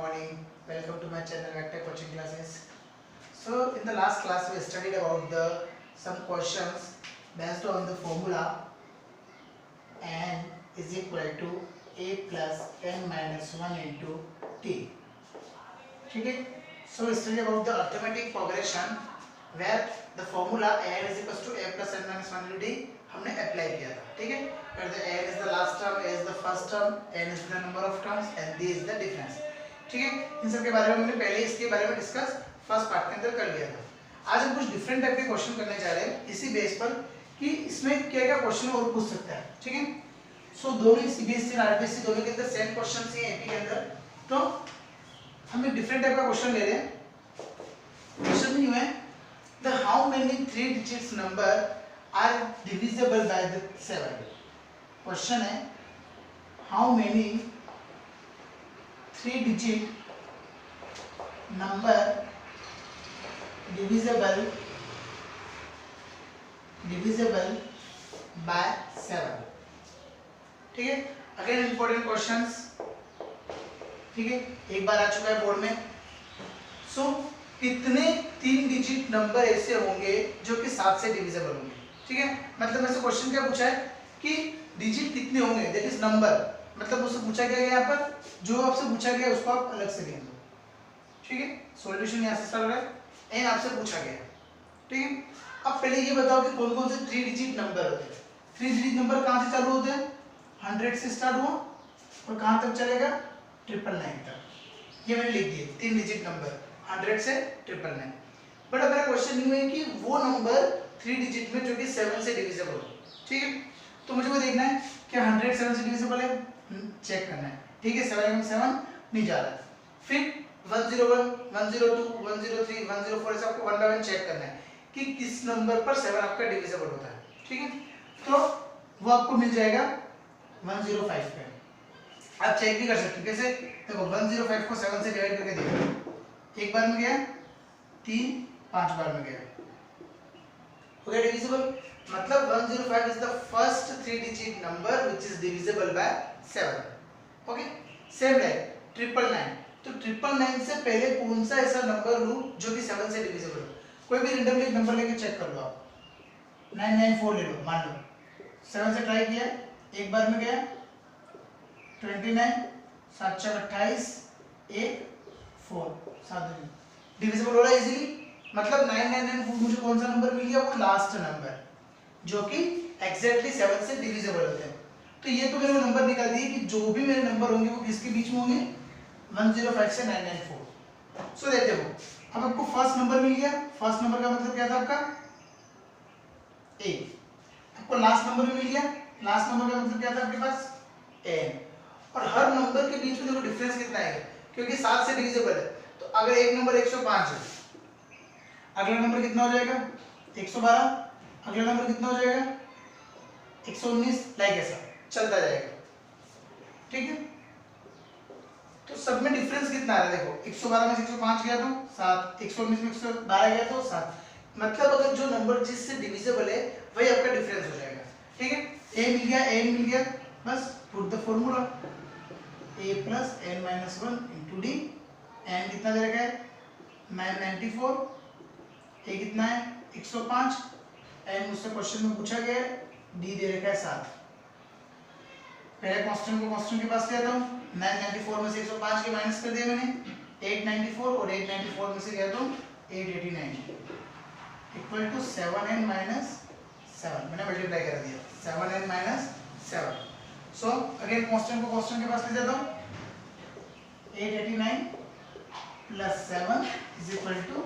morning. Welcome to my channel Vector Coaching Classes. So in the last class we studied about some questions based on the formula n is equal to a plus n minus 1 into t. Okay. So we studied about the arithmetic progression where the formula n is equal to a plus n minus 1 into t हमने apply किया था. ठीक है. where the n is the last term, a is the first term, n is the number of terms and d is the difference. ठीक है. इन सब के बारे में हमने पहले इसके बारे में डिस्कस फर्स्ट पार्ट के अंदर कर लिया था. आज हम कुछ डिफरेंट टाइप के क्वेश्चन करने जा रहे हैं इसी बेस पर कि इसमें क्या क्या क्वेश्चन और पूछ सकता है. ठीक है. सो दोनों सीबीएसई और आरबीएसई दोनों के अंदर सेम क्वेश्चंस ही हैं एपी के अंदर. तो हम एक डिफरेंट टाइप का क्वेश्चन ले रहे हैं. क्वेश्चन न्यू है the how many 3 digits number are divisible by the 7. Question है how many 3 digit number divisible by 7. ठीक है. Again important questions. ठीक है. एक बार आ चुका है बोर्ड में. सो कितने 3 डिजिट नंबर ऐसे होंगे जो कि 7 से डिविजिबल होंगे. ठीक है. मतलब ऐसे क्वेश्चन क्या पूछा है कि डिजिट कितने होंगे दैट इज नंबर. मतलब उससे पूछा गया है यहाँ पर जो आपसे पूछा गया उसको आप अलग से लिख दो. ठीक है. सॉल्यूशन यहाँ से स्टार्ट हो रहा है. एन आपसे पूछा गया. ठीक है. अब पहले ये बताओ कि कौन कौन से 3 डिजिट नंबर होते हैं. 3 डिजिट नंबर कहाँ से चालू होते हैं. 100 से स्टार्ट हुआ और कहाँ तक चलेगा 999 तक. ये मैंने लिख दिए 3 डिजिट नंबर 100 से 999. बट अब मेरा क्वेश्चन ये है कि वो नंबर 3 डिजिट में जो कि 7 से डिविजिबल हो. ठीक है. तो मुझे वो देखना है कि 100 7 से डिविजिबल है. चेक करना है. ठीक है. 7 नहीं जा रहा. फिर 101, 102, 103, 104 ऐसे आपको 1 बाय 1 चेक करना है कि किस नंबर पर 7 आपका डिविजिबल होता है. ठीक है. तो वो आपको मिल जाएगा 105 पे. आप चेक भी कर सकते हो. कैसे देखो 105 को 7 से डिवाइड करके देखो. एक बार में गया 3, 5 बार में गया. हो गया डिविजिबल. मतलब 105 is the first 3 digit number which is divisible by 7. Okay. Same like 999. तो 999 से पहले कौन सा ऐसा नंबर लूं जो कि 7 से डिविजिबल हो. कोई भी रैंडमली एक नंबर लेके चेक कर लो. आप 994 ले लो. मान लो 7 से ट्राई किया. एक बार में गया 29, 7 4 28, 1 4 7 डिविजिबल हो रहा है इजीली. मतलब 999 मुझे कौन सा नंबर मिल गया. वो लास्ट नंबर जो कि एग्जैक्टली 7 से डिविजिबल होते हैं. तो ये तो मैंने नंबर निकाल दिए कि जो भी मेरे नंबर होंगे वो किसके बीच में होंगे 105 से 994. सो देखते हो अब आपको फर्स्ट नंबर मिल गया. फर्स्ट नंबर का मतलब क्या था आपका a. आपको लास्ट नंबर भी मिल गया. लास्ट नंबर का मतलब क्या था आपके पास n. और हर नंबर के बीच में देखो डिफरेंस कितना है क्योंकि 7 से डिविजिबल है. तो अगर एक नंबर 105 है अगला नंबर कितना हो जाएगा 112. अगला नंबर कितना हो जाएगा 119. लाइक ऐसा चलता जाएगा. ठीक है. तो सब में डिफरेंस कितना आ रहा है देखो. 112 में से 105 गया तो 7, 119 में 112 गया तो 7. मतलब अगर जो नंबर जिससे डिविजिबल है वही आपका डिफरेंस हो जाएगा. ठीक है. a मिल गया n मिल गया. बस put the formula a plus n minus 1 into d. n कितना दे रखा है 994. a कितना है 105. n मुझसे क्वेश्चन में पूछा गया है. d दे रखा है 7. पहले कांस्टेंट को कांस्टेंट के पास ले आता हूं. 994 में से 105 के माइनस कर दिया मैंने 894 और 894 में से गया तो 889 इक्वल टू 7n minus 7. मैंने मल्टीप्लाई कर दिया 7n minus 7. So again constant को कांस्टेंट के पास ले जाता हूं. 889 plus 7 is equal to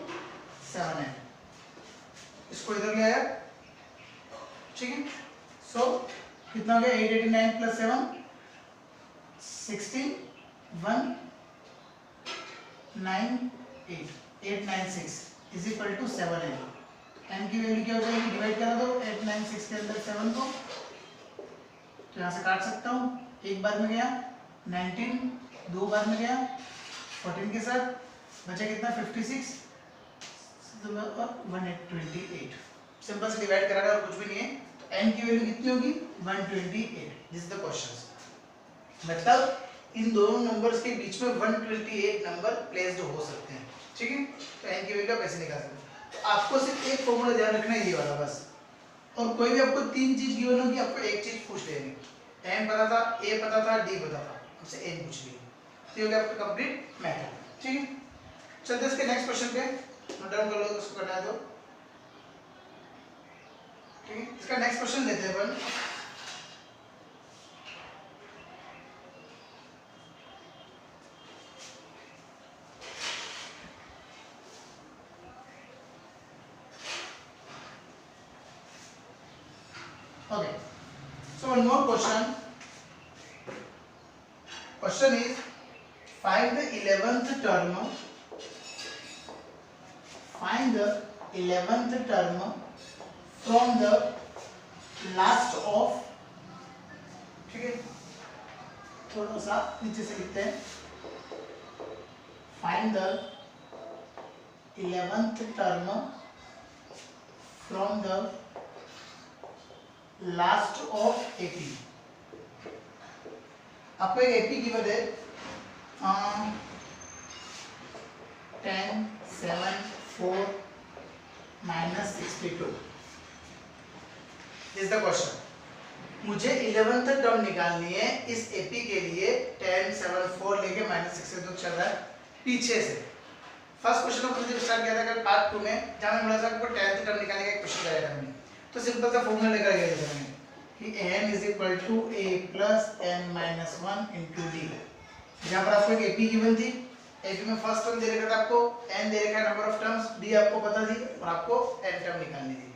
7n. इसको इधर ले आया. ठीक है. सो कितना हो गया 889 plus 7 16 1 9 8 896 is equal to 7n. n की वैल्यू क्या हो जाएगी डिवाइड करा दो 896 के अंदर 7 को. तो यहाँ से काट सकता हूँ. एक बार में गया 19, 2 बार में गया 14 के साथ बचा कितना 56 और 128. सिंपल से डिवाइड करा और कुछ भी नहीं है. तो n की वैल्यू कितनी होगी 128. This is the question. मतलब इन दोनों नंबर्स के बीच में 128 नंबर प्लेस्ड हो सकते हैं, ठीक है। तो n की वैल्यू आप ऐसे निकाल सकते हैं। तो आपको सिर्फ एक फॉर्मूला ध्यान रखना है, ये वाला बस। और कोई भी आपको तीन चीज गिवन होगी, आपको एक चीज पूछ लेनी, n पता था, a पता था, d पता था, आपसे n पूछ लिया, तो ये हो गया आपका कंप्लीट मैथड, ठीक है। चलते इसके नेक्स्ट क्वेश्चन पे, नोट डाउन कर लो उसको करना है तो, ठीक है। इसका नेक्स्ट क्वेश्चन लेते हैं अपन। Okay, so one more question. Question is, find the 11th term. Find the 11th term from the last of, ठीक है, थोड़ा सा नीचे से लिखते हैं। Find the 11th term from the last of AP. आपको एक एपी गिवन है 10, 7, 4 -62। This the question. मुझे 11th टर्म निकालनी है इस एपी के लिए। 10, 7, 4 लेके -62 चल रहा है पीछे से। फर्स्ट क्वेश्चन को हमने स्टार्ट किया था कल पार्ट 2 में, जहां मैं बोला था आपको 10th टर्म निकालने का एक क्वेश्चन कराया था हमने। तो सिंपल सा फॉर्मूला लेकर गए थे हमने कि n is equal to a plus n minus 1 into d. जहाँ पर आपको एक एपी गिवन थी, एपी में फर्स्ट टर्म दे रखा था आपको, n दे रखा है नंबर ऑफ टर्म्स, डी आपको पता थी और आपको n टर्म निकालनी थी।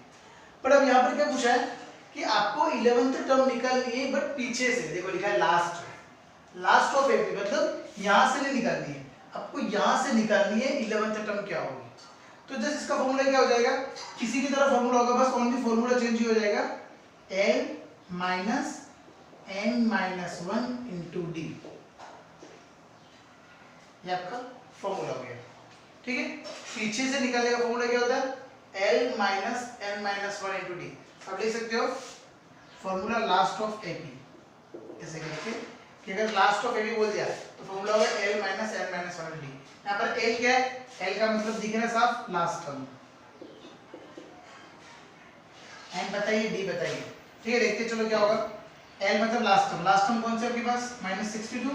पर अब यहाँ पर क्या पूछा है कि आपको 11th टर्म निकालनी है, बट पीछे से। देखो लिखा है लास्ट ऑफ एपी, मतलब यहाँ से नहीं निकालनी है, आपको यहाँ से निकालनी है 11th टर्म क्या होगी। तो जस्ट इसका फॉर्मूला क्या हो जाएगा, किसी की तरह फॉर्मूला होगा, बस ओनली फॉर्मूला चेंज हो जाएगा, l minus n minus 1 into D. ये आपका फॉर्मूला हो गया, ठीक है। पीछे से निकालने का फॉर्मूला क्या होता है, l minus n minus 1 into D. आप लिख सकते हो फॉर्मूला लास्ट ऑफ एपी, ऐसे करके कि अगर लास्ट ऑफ एपी बोल दिया तो फॉर्मूला होगा l minus n minus 1 into D. यहाँ पर l क्या है, l का मतलब दिख रहा है साफ, लास्ट टर्म। n बताइए, d बताइए, ठीक है। देखते चलो क्या होगा। l मतलब लास्ट टर्म, लास्ट टर्म कौन सा है आपके पास, -62,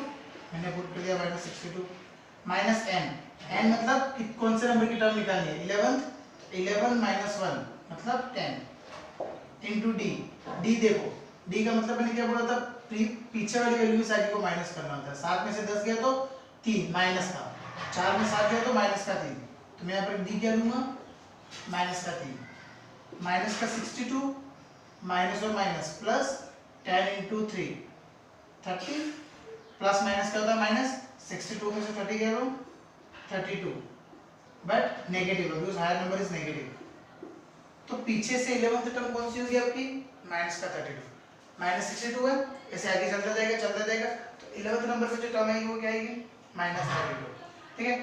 मैंने पुट कर दिया -62, माइनस n, n मतलब कि कौन से नंबर की टर्म निकालनी है, 11 माइनस 1 मतलब 10 इंटू डी। डी देखो, डी का मतलब मैंने क्या बोला था, पीछे वाली वैल्यू में सारी को माइनस करना होता है। 7 में से 10 गया तो 3 माइनस का, 4 में 7 गया तो माइनस का 3, तो मैं यहाँ पर डी क्या लूंगा, माइनस का 3, माइनस का 62, माइनस और minus plus 10 into 3 30, plus minus क्या होता है माइनस, 62 में से 30 गया तो 32, but negative, because higher number is negative. तो पीछे से 11th टर्म कौन सी होगी आपकी, माइनस का 32, माइनस 62 है, ऐसे आगे चलता जाएगा। तो 11th नंबर पे जो टर्म आएगी वो क्या आएगी, -32, ठीक है।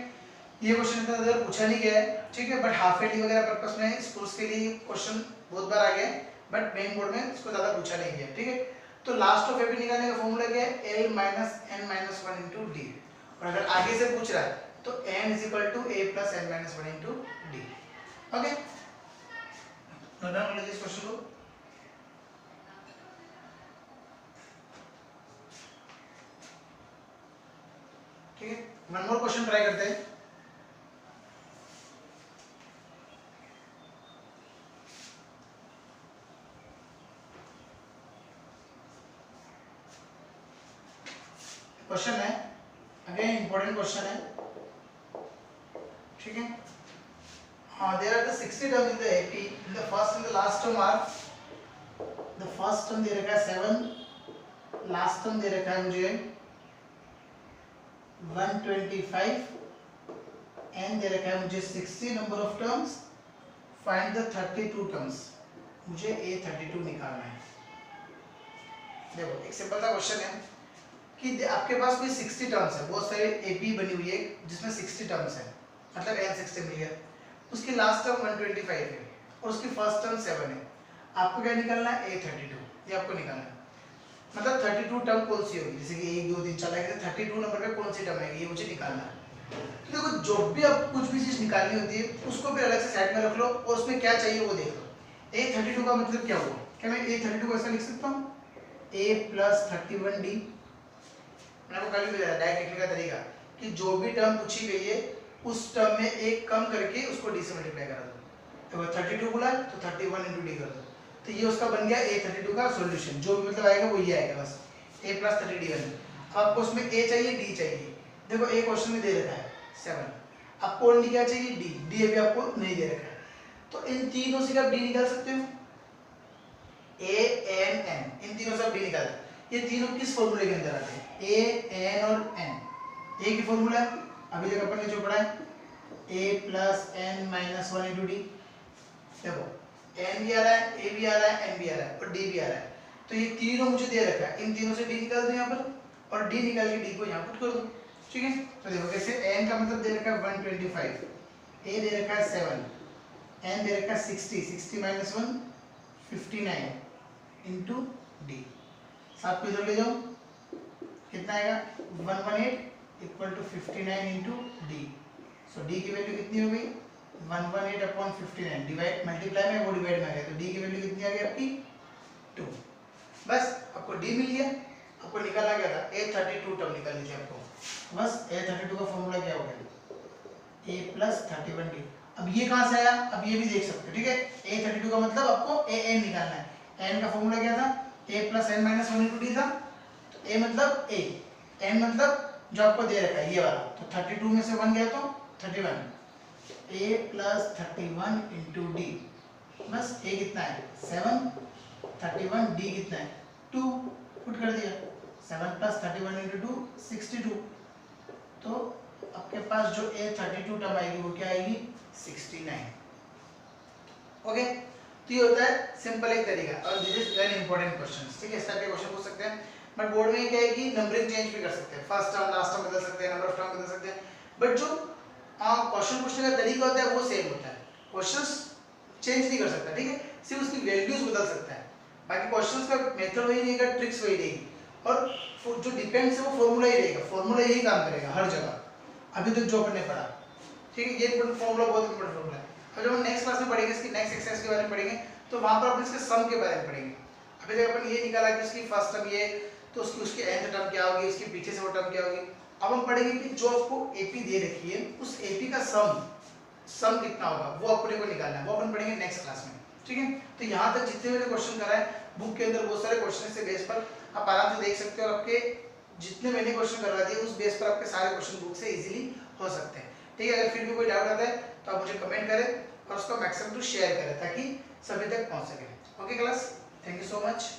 ये क्वेश्चन इतना ज़्यादा पूछा नहीं गया है, ठीक है, बट हाफ ईयरली वगैरह पर्पस में स्कूल्स के लिए क्वेश्चन बहुत बार आ गया है, बट मेन बोर्ड में इसको ज़्यादा पूछा नहीं गया, ठीक है। तो लास्ट ऑफ एपी निकालने का फॉर्मूला क्या है, l minus n minus 1 into d. और अगर आगे से पूछ रहा है तो n is equal to a plus n minus 1 into d. Okay, note down कर लीजिए इस क्वेश्चन को। ठीक है, वन मोर क्वेश्चन ट्राई करते हैं। क्वेश्चन है, अगेन इंपॉर्टेंट क्वेश्चन है, ठीक है। There are the 60 terms in the AP, in the first and the last term are, the first term दे रखा है 7, लास्ट टर्म दे रखा है मुझे 125, एंड दे रखा है मुझे 60 number of terms. Find the 32 terms, मुझे a32 निकालना है। देखो एक सिंपल सा क्वेश्चन है कि आपके पास कोई 60 टर्म्स है, बहुत सारे एपी बनी हुई है जिसमें 60 टर्म्स है, मतलब n60 मिल गया, उसकी लास्ट टर्म 125 है और उसकी फर्स्ट टर्म 7 है। आपको क्या निकालना है, a32, ये आपको निकालना है। मतलब 32 टर्म कौन सी होगी, जैसे कि 1 2 3 4 आएगी, 32 नंबर पे कौन सी टर्म आएगी, ये मुझे निकालना है। तो देखो जो भी आप कुछ भी चीज निकालनी होती है उसको फिर अलग से साइड में रख लो और उसमें क्या चाहिए वो देख लो। a32 का मतलब क्या हुआ, क्या मैं a32 को ऐसा लिख सकता हूँ a + 31d। मैंने आपको कल भी बताया डायरेक्ट लिखने का तरीका कि जो भी टर्म पूछी गई है उस टर्म में एक कम करके उसको d से मल्टीप्लाई करा दो। तो 32 बोला तो 31 × d कर दो, तो ये उसका बन गया a32 का सॉल्यूशन। जो भी मतलब आएगा वो ये आएगा बस, a + 30d1। अब आपको उसमें a चाहिए d चाहिए, देखो a क्वेश्चन में दे रखा है 7, आपको ओनली क्या चाहिए d अभी आपको नहीं दे रखा है, तो इन तीनों से आप d निकाल सकते हो, a n n, इन तीनों से आप d निकाल। ये तीनों किस फॉर्मूले के अंदर आते हैं, a n और n, a की फॉर्मूला अभी तक अपन ने जो पढ़ा है a + n - 1 × d। देखो n भी आ रहा है, a भी आ रहा है, n भी आ रहा है और d भी आ रहा है, तो ये तीनों मुझे दे रखा है, इन तीनों से d निकाल दो यहाँ पर और d निकाल के d को यहाँ पुट कर दो। ठीक है, तो देखो कैसे, n का मतलब दे रखा है 125, a दे रखा है 7, n दे रखा है 60, 60 - 1 59 × d। साथ को इधर ले जाओ, कितना आएगा 118 = 59 × d। सो d की वैल्यू कितनी हो गई 118/59, डिवाइड मल्टीप्लाई में वो डिवाइड में आ गया, तो d की वैल्यू कितनी आ गई आपकी 2। बस आपको d मिल गया, आपको निकालना क्या था a32 टर्म निकाल लीजिए आपको। बस a32 का फॉर्मूला क्या हो गया a + 31d। अब ये कहां से आया, अब ये भी देख सकते हो। ठीक है, a32 का मतलब आपको an निकालना है। n का फॉर्मूला क्या था a + n - 1 × d था, तो a मतलब a, n मतलब जो आपको दे रखा है ये वाला, तो 32 में से 1 गया तो 31, a + 31 × d। बस a कितना है 7, 31, d कितना है 2, पुट कर दिया, 7 + 31 × 2 62। तो आपके पास जो a32 टर्म आएगी वो क्या आएगी 69। ओके, तो ये होता है सिंपल एक तरीका, और this is very important questions. ठीक है, इस टाइप के क्वेश्चन पूछ सकते हैं, बट बोर्ड में क्या है कि नंबरिंग चेंज भी कर सकते हैं, फर्स्ट टर्म लास्ट टर्म बदल सकते हैं, नंबर ऑफ टर्म बदल सकते हैं, बट जो क्वेश्चन पूछने का तरीका होता है वो सेम होता है, क्वेश्चंस चेंज नहीं कर सकता। ठीक है, सिर्फ उसकी वैल्यूज बदल सकता है, बाकी क्वेश्चंस का मेथड वही रहेगा, ट्रिक्स वही रहेगी, और जो डिपेंड्स है वो फॉर्मूला ही रहेगा, फॉर्मूला यही काम करेगा हर जगह अभी तक जो अपन ने पढ़ा। ठीक है, ये फॉर्मूला बहुत इंपॉर्टेंट फॉर्मूला है। अब जब हम नेक्स्ट क्लास में पढ़ेंगे, इसकी नेक्स्ट एक्सरसाइज के बारे में पढ़ेंगे, तो वहां पर अपन इसके सम के बारे में पढ़ेंगे। अभी तक अपन ये निकाला कि उसकी फर्स्ट टर्म ये, तो उसकी nth टर्म क्या होगी, उसके पीछे से वो टर्म क्या होगी। अब हम पढ़ेंगे कि जो आपको एपी दे रखी है उस एपी का सम कितना होगा, वो अपने को निकालना है, वो अपन पढ़ेंगे नेक्स्ट क्लास में। ठीक है, तो यहाँ तक जितने मैंने क्वेश्चन करा है बुक के अंदर बहुत सारे क्वेश्चन से बेस पर आप आराम से देख सकते हो, और आपके जितने मैंने क्वेश्चन करवा दिए उस बेस पर आपके सारे क्वेश्चन बुक से इजीली हो सकते हैं। ठीक है, अगर फिर भी कोई डाउट आता है तो आप मुझे कमेंट करें और उसको मैक्सिमम टू शेयर करें ताकि सभी तक पहुंच सके। Okay class, thank you so much.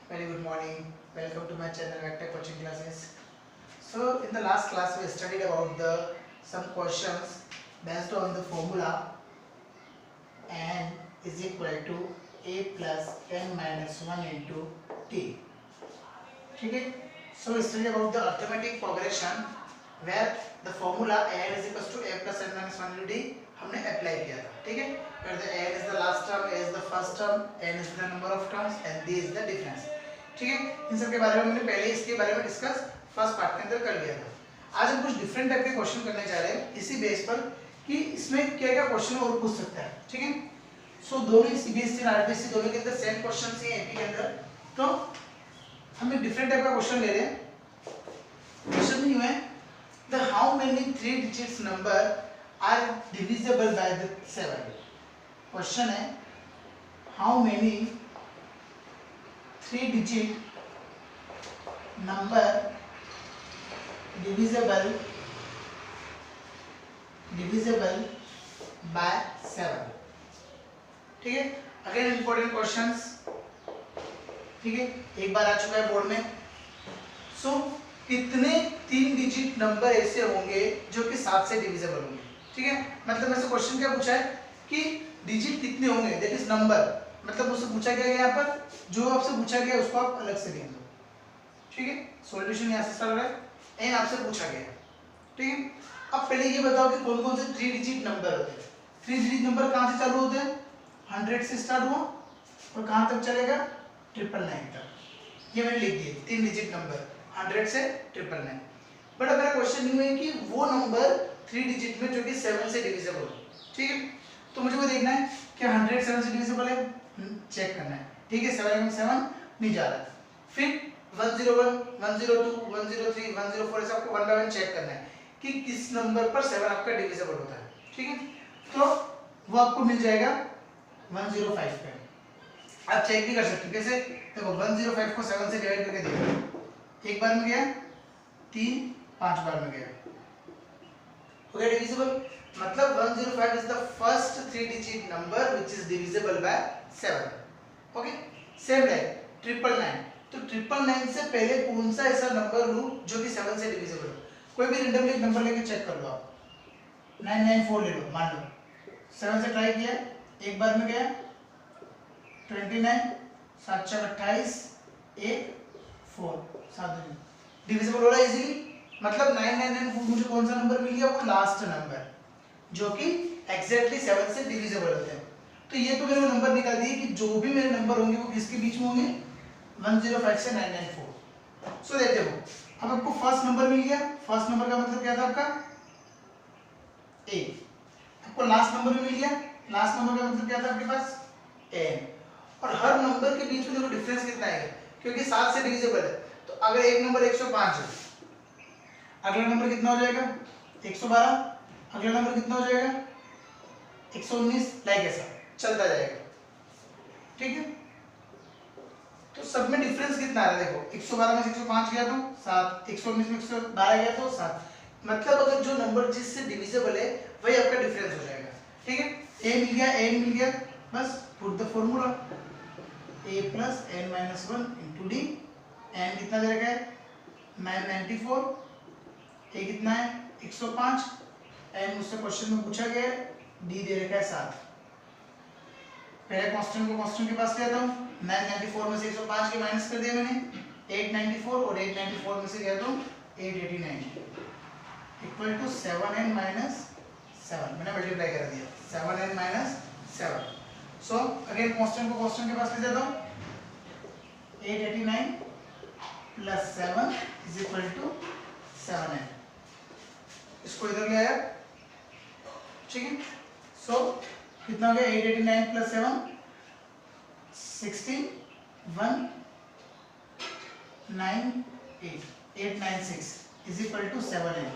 Very good morning. Welcome to my channel Vector Coaching Classes. So in the last class we studied about some questions based on the formula n is equal to a plus n minus 1 into t. ठीक है, so we studied about the arithmetic progression where the formula n is equal to a plus n minus 1 into t हमने apply किया था। ठीक है, where the n is the last term, a is the first term, n is the number of terms and d is the difference। ठीक है, इन सब के बारे में हमने पहले इसके बारे में डिस्कस फर्स्ट पार्ट के अंदर कर लिया था। आज हम कुछ डिफरेंट टाइप के क्वेश्चन करने जा रहे हैं इसी बेस पर कि इसमें क्या क्या क्वेश्चन और पूछ सकता है। ठीक है, सो दोनों सीबीएसई और आरबीएसई दोनों के अंदर सेम क्वेश्चंस ही हैं एपी के अंदर, तो हम एक डिफरेंट टाइप का क्वेश्चन ले रहे हैं। क्वेश्चन नहीं है the how many 3 digits number are divisible by the 7। Question है how many 3 digit number divisible by 7। ठीक है, अगेन इंपॉर्टेंट क्वेश्चंस। ठीक है, एक बार आ चुका है बोर्ड में। सो कितने 3 डिजिट नंबर ऐसे होंगे जो कि 7 से डिविजिबल होंगे। ठीक है, मतलब ऐसे क्वेश्चन क्या पूछा है कि डिजिट कितने होंगे, दैट इज नंबर मतलब उससे पूछा गया है यहाँ पर, जो आपसे पूछा गया उसको आप अलग से लिख दो, ठीक है। सॉल्यूशन यहाँ से स्टार्ट हो रहा है, एन आपसे पूछा गया है, ठीक है। अब पहले ये बताओ कि कौन कौन से 3 डिजिट नंबर होते हैं। 3 डिजिट नंबर कहाँ से चालू होते हैं, 100 से स्टार्ट हुआ और कहाँ तक चलेगा, 999 तक। ये मैंने लिख दिए 3 डिजिट नंबर 100 से 999। बट अब मेरा क्वेश्चन ये है कि वो नंबर 3 डिजिट में जो कि 7 से डिविजिबल हो, ठीक है। तो मुझे वो देखना है कि 100 7 से डिविजिबल है, चेक करना है, ठीक है। 7 में 7 नहीं जा रहा है। फिर 101 102 103 104 ऐसे आपको 1 बाय 1 चेक करना है कि किस नंबर पर 7 आपका डिविजिबल होता है, ठीक है। तो वो आपको मिल जाएगा 105 पे। आप चेक भी कर सकते हो, कैसे, देखो 105 को 7 से डिवाइड करके देखो, एक बार में गया 3, 5 बार में गया, हो गया डिविजिबल। मतलब 105 is the first 3 digit number which is divisible by 7। Okay, same like 999, तो 999 से पहले कौन सा ऐसा नंबर लूं जो कि 7 से डिविजिबल हो। कोई भी रैंडमली एक नंबर लेके चेक कर लो आप, 994 ले लो, मान लो 7 से ट्राई किया, एक बार में गया 29, 7 4 28, 1 4 7 डिविजिबल हो रहा है इजीली। मतलब 999 मुझे कौन सा नंबर मिल गया, वो लास्ट नंबर जो कि एग्जैक्टली 7 से डिविजिबल होते हैं। तो ये तो मैंने वो नंबर निकाल दिए कि जो भी मेरे नंबर होंगे वो किसके बीच में होंगे, 105 से 994। सो देखते हो, अब आपको फर्स्ट नंबर मिल गया, फर्स्ट नंबर का मतलब क्या था आपका ए। आपको लास्ट नंबर भी मिल गया, लास्ट नंबर का मतलब क्या था आपके पास एन। और हर नंबर के बीच में देखो डिफरेंस कितना है, क्योंकि 7 से डिविजिबल है। तो अगर एक नंबर 105 है, अगला नंबर कितना हो जाएगा 112, अगला नंबर कितना हो जाएगा 119, लाइक ऐसा चलता जाएगा, ठीक है। तो सब में डिफरेंस कितना आ रहा है, देखो 112 में से 105 गया तो 7, 119 में 112 गया तो 7। मतलब अगर जो नंबर जिससे डिविजिबल है वही आपका डिफरेंस हो जाएगा, ठीक है। ए मिल गया, एन मिल गया, बस put the formula a plus n minus 1 into d। n कितना दे रखा है 994, a कितना है 105, n मुझसे क्वेश्चन में पूछा गया है, d दे रखा है 7। पहले कांस्टेंट को कांस्टेंट के पास ले आता हूँ, 994 में से 105 के माइनस कर दिया मैंने 894, और 894 में से गया तो 889 इक्वल टू 7n minus 7, मैंने मल्टीप्लाई कर दिया 7n minus 7। So again constant को कांस्टेंट के पास ले जाता हूँ, 889 plus 7 is equal to 7n। इसको इधर ले आया, ठीक है। सो कितना हो गया 889 plus 7 16 1 9 8 896 is equal to 7n।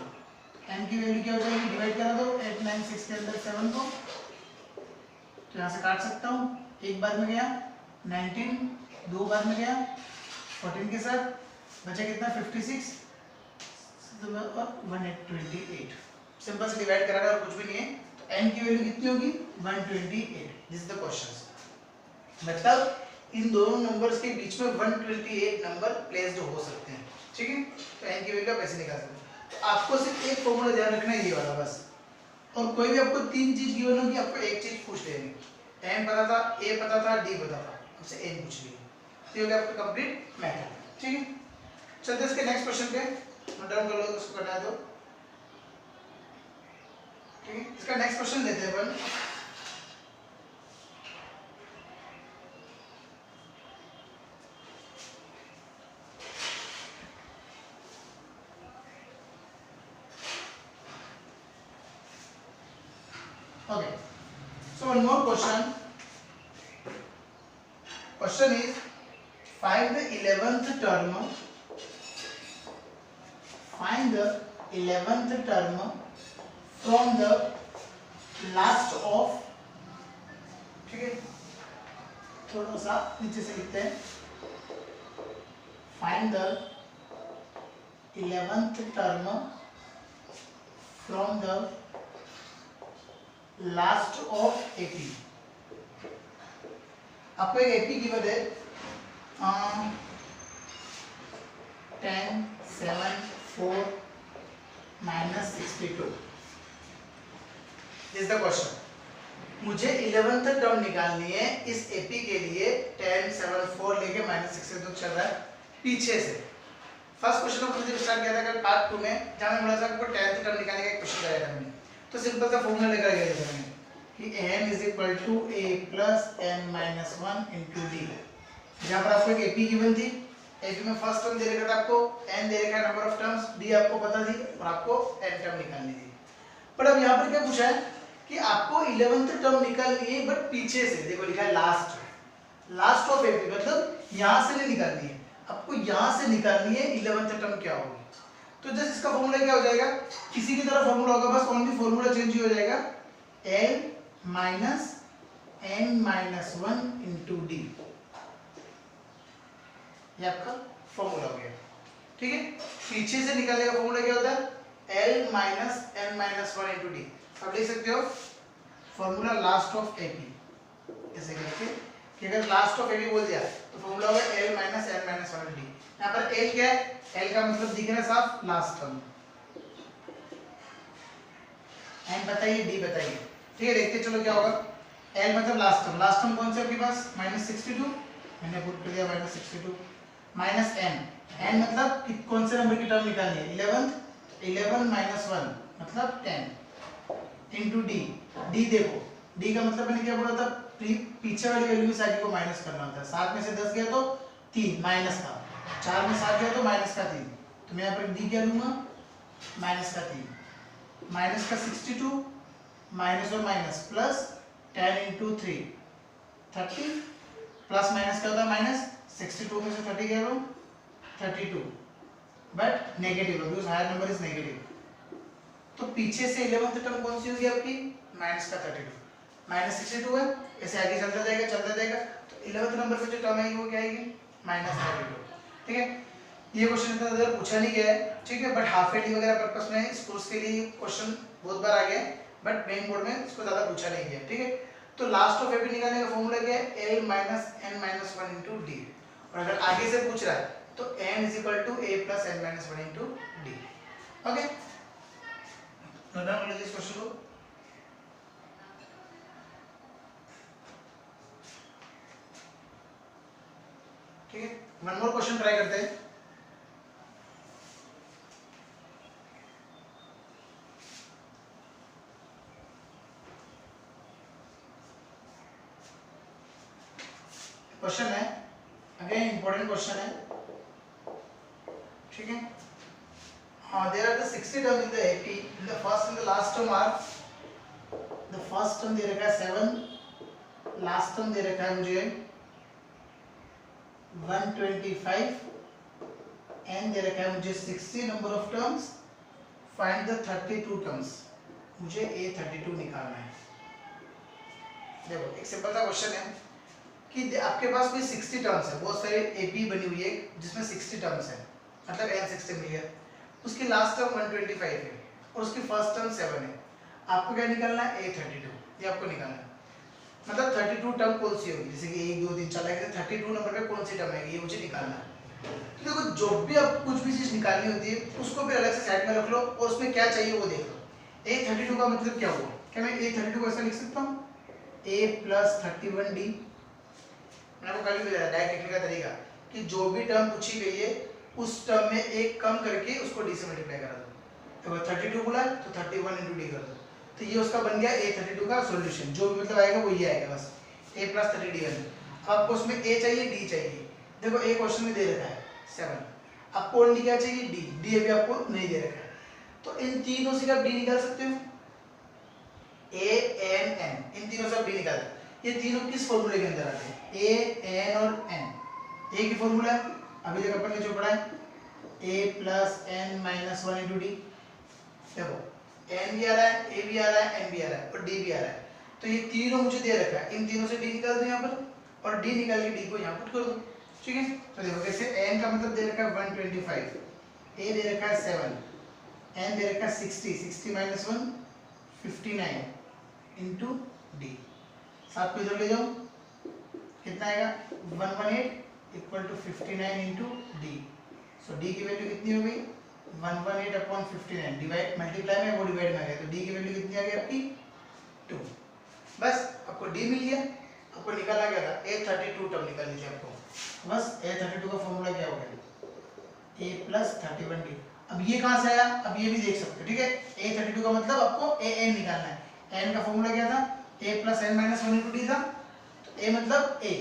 n की वैल्यू क्या हो जाएगी, डिवाइड करा दो 896 के अंदर 7 को, तो यहाँ से काट सकता हूँ। एक बार में गया 19, दो बार में गया 14 के साथ बचा कितना 56 और 128। सिंपल से डिवाइड करा और कुछ भी नहीं है, तो n की वैल्यू कितनी होगी 128। This is the question. मतलब इन दोनों नंबर्स के बीच में 128 नंबर प्लेस्ड हो सकते हैं, ठीक है। तो n की वैल्यू आप ऐसे निकाल सकते हैं। तो आपको सिर्फ एक फॉर्मूला ध्यान रखना है, ये वाला बस। और कोई भी आपको 3 चीज गिवन होगी, आपको एक चीज पूछ लेनी, n पता था, a पता था, d पता था, आपसे n पूछ लिया, तो ये हो गया आपका कंप्लीट मैथड, ठीक है। चलते इसके नेक्स्ट क्वेश्चन पे, नोट डाउन कर लो उसको करना है तो, ठीक है। इसका नेक्स्ट क्वेश्चन लेते हैं अपन। Okay, so one more question. Question is, find the 11th term. Find the 11th term from the last of, ठीक है, थोड़ा सा नीचे से लिखते हैं। Find the 11th term from the last of AP। आपको एक AP गिवन है 10 7 4 -62। This is the question. मुझे 11th टर्म निकालनी है इस एपी के लिए 10 7 4 लेके -6 तक चल रहा है पीछे से। फर्स्ट क्वेश्चन को मुझे स्टार्ट किया था कल पार्ट 2 में, जहां मैं बोला था आपको 10th टर्म निकालने का एक क्वेश्चन कराया था मैंने। तो सिंपल सा फॉर्मूला लेकर गया था मैंने कि n = a + n - 1 * d। जहां पर आपको एक एपी गिवन थी, एपी में फर्स्ट टर्म दे रखा था आपको, n दे रखा है नंबर ऑफ टर्म्स, d आपको पता थी और आपको n टर्म निकालनी थी। पर अब यहाँ पर क्या पूछा है कि आपको 11th टर्म निकालनी है बट पीछे से, देखो लिखा है लास्ट ऑफ एपी, मतलब यहाँ से नहीं निकालनी है, आपको यहाँ से निकालनी है 11th टर्म क्या होगी। तो जस्ट इसका फॉर्मूला क्या हो जाएगा, किसी की तरह फॉर्मूला होगा, बस ओनली फॉर्मूला चेंज ही हो जाएगा, l - n - 1 * d। ये आपका फॉर्मूला हो गया, ठीक है। पीछे से निकालने का फॉर्मूला क्या होता है, l - n - 1 * d। अब लिख सकते हो फॉर्मूला लास्ट ऑफ एपी, ऐसे करके कि अगर लास्ट ऑफ एपी बोल दिया तो फॉर्मूला होगा l - n - 1 * d। यहाँ पर l क्या है, l का मतलब दिख रहा है साफ, लास्ट टर्म। n बताइए, d बताइए, ठीक है। देखते चलो क्या होगा, l मतलब लास्ट टर्म, लास्ट टर्म कौन सा है आपके पास, -62, मैंने पुट कर दिया -62, -n, n मतलब कौन से नंबर की टर्म निकालनी है, 11 - 1 मतलब 10 इंटू d। d देखो, d का मतलब मैंने क्या बोला था, पीछे वाली वैल्यू में से आगे को माइनस करना होता है। 7 में से 10 गया तो 3 माइनस का, 4 में 7 गया तो माइनस का 3, तो मैं यहाँ पर d क्या लूंगा, माइनस का 3, माइनस का 62, माइनस और minus plus 10 into 3 30, plus minus क्या होता है माइनस, 62 में से 30 गया तो 32, but negative, because higher number is negative. तो पीछे से 11th टर्म कौन सी होगी आपकी, माइनस का 32, -62 है, ऐसे आगे चलता जाएगा, तो 11th नंबर पे जो टर्म आएगी वो क्या आएगी, -32, ठीक है। ये क्वेश्चन इतना ज़्यादा पूछा नहीं गया है, ठीक है, बट हाफ ईयरली वगैरह पर्पस में इस कोर्स के लिए क्वेश्चन बहुत बार आ गया है, बट मेन बोर्ड में इसको ज़्यादा पूछा नहीं गया, ठीक है। तो लास्ट ऑफ एपी निकालने का फॉर्मूला क्या है, l - n - 1 * d। और अगर आगे से पूछ रहा है तो n = a + n - 1 * d। Okay, तो ना बोलिए इस क्वेश्चन को, ठीक है। वन मोर क्वेश्चन ट्राई करते हैं। क्वेश्चन है, अगेन इंपॉर्टेंट क्वेश्चन है, ठीक है। हाँ, there are the 60 term in the AP, in the first and the last term are, the first term दे रखा है 7, लास्ट टर्म दे रखा है मुझे 125, एन दे रखा है मुझे 60 number of terms, find the 32 terms, मुझे a32 निकालना है। देखो एक सिंपल सा क्वेश्चन है कि आपके पास कोई 60 टर्म्स है, बहुत सारे एपी बनी हुई है जिसमें 60 टर्म्स है, मतलब n 60 मिल गया, उसकी लास्ट टर्म 125 है और उसकी फर्स्ट टर्म 7 है। आपको क्या निकालना है, a32, ये आपको निकालना है। मतलब 32 टर्म कौन सी होगी, जैसे कि 1 2 3 4 है, 32 नंबर पे कौन सी टर्म है, ये मुझे निकालना है। तो देखो जो भी आप कुछ भी चीज निकालनी होती है उसको फिर अलग से साइड में रख लो और उसमें क्या चाहिए वो देख लो। a32 का मतलब क्या हुआ, क्या मैं a32 को ऐसा लिख सकता हूँ, a + 31d। मैंने आपको कल भी बताया डायरेक्ट लिखने का तरीका कि जो भी टर्म पूछी गई है उस टर्म में एक कम करके उसको d से मल्टीप्लाई करा दो। तो 32 बोला है तो 31 × d कर दो, तो ये उसका बन गया a32 का सॉल्यूशन। जो भी मतलब आएगा वो ये आएगा, बस a + 30d बन। आपको उसमें a चाहिए d चाहिए, देखो a क्वेश्चन में दे रखा है 7, आपको ओनली क्या चाहिए d अभी आपको नहीं दे रखा है, तो इन तीनों से आप d निकाल सकते हो, a n n, इन तीनों से आप d निकाल सकते हो। ये तीनों किस फॉर्मूले के अंदर आते हैं, a n और n, a की फॉर्मूला अभी तक अपन ने जो पढ़ा है a + n - 1 * d। देखो n भी आ रहा है, a भी आ रहा है, n भी आ रहा है और d भी आ रहा है, तो ये तीनों मुझे दे रखा है, इन तीनों से d निकाल दो यहाँ पर और d निकाल के d को यहाँ पुट कर दो, ठीक है। तो देखो कैसे, n का मतलब दे रखा है 125, a दे रखा है 7, n दे रखा है 60, 60 - 1 59 इंटू d। 7 को इधर ले जाओ, कितना आएगा 118 = 59 इंटू d। सो d की वैल्यू कितनी हो गई 118/59, डिवाइड मल्टीप्लाई में वो डिवाइड में आ गया, तो d की वैल्यू कितनी आ गई आपकी 2। बस आपको डी मिल गया। आपको निकालना क्या था, A32 टर्म निकालनी थी आपको। बस A32 का फॉर्मूला क्या हो गया, A प्लस 31D। अब ये कहाँ से आया, अब ये भी देख सकते हो, ठीक है। A32 का मतलब आपको AN निकालना है। N का फॉर्मूला क्या था, A plus N minus 1 into D था। तो A मतलब A,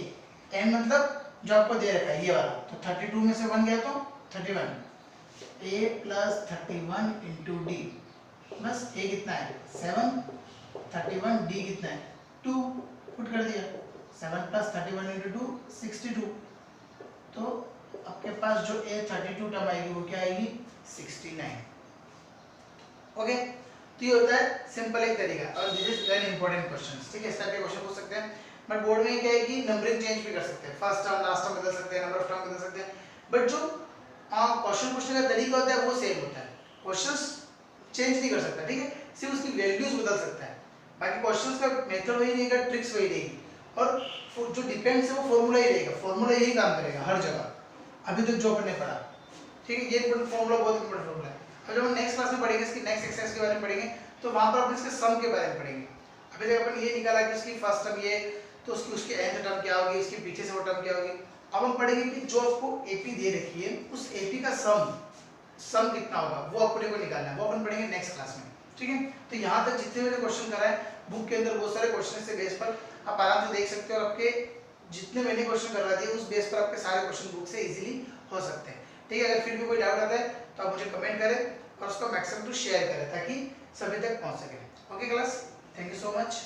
N मतलब जो आपको दे रखा है ये वाला, तो 32 में से 1 गया तो 31, A प्लस 31 इंटू डी। बस A कितना है 7, 31, D कितना है 2, पुट कर दिया। 7 प्लस 31 इंटू 2 62। तो आपके पास जो A32 टर्म आएगी वो क्या आएगी 69। ओके, तो ये होता है सिंपल एक तरीका, और this is very important questions, ठीक है। इस टाइप के क्वेश्चन पूछ सकते हैं, बट बोर्ड में क्या है कि नंबरिंग चेंज भी कर सकते हैं, फर्स्ट टर्म लास्ट टर्म बदल सकते हैं, नंबर ऑफ टर्म बदल सकते हैं, बट जो क्वेश्चन पूछने का तरीका होता है वो सेम होता है। क्वेश्चंस चेंज नहीं कर सकता, ठीक है, सिर्फ उसकी वैल्यूज बदल सकता है। बाकी क्वेश्चंस का मेथड वही रहेगा, ट्रिक्स वही रहेगी, और जो डिपेंड्स है वो फॉर्मूला ही रहेगा, फॉर्मूला यही काम करेगा हर जगह। अभी तक जो अपने पढ़ा, ठीक है, ये इंपॉर्टेंट फॉर्मूला, बहुत इंपॉर्टेंट फॉर्मूला है। अब जब हम नेक्स्ट क्लास में पढ़ेंगे, इसकी नेक्स्ट एक्सरसाइज के बारे में पढ़ेंगे, तो वहां पर अपन इसके सम के बारे में पढ़ेंगे। अभी तक अपन ये निकाला कि उसकी फर्स्ट टर्म ये, तो उसकी nth टर्म क्या होगी, इसके पीछे से वो टर्म क्या होगी। अब हम पढ़ेंगे कि जो आपको एपी दे रखी है उस एपी का सम कितना होगा, वो अपने को निकालना है, वो अपन पढ़ेंगे नेक्स्ट क्लास में, ठीक है। तो यहाँ तक जितने मैंने क्वेश्चन कराए बुक के अंदर, बहुत सारे क्वेश्चन से बेस पर आप आराम से देख सकते हो, और आपके जितने मैंने क्वेश्चन करवा दिए उस बेस पर आपके सारे क्वेश्चन बुक से इजीली हो सकते हैं, ठीक है। अगर फिर भी कोई डाउट आता है तो आप मुझे कमेंट करें और उसको मैक्सिमम टू शेयर करें ताकि सभी तक पहुंच सके। Okay class, thank you so much.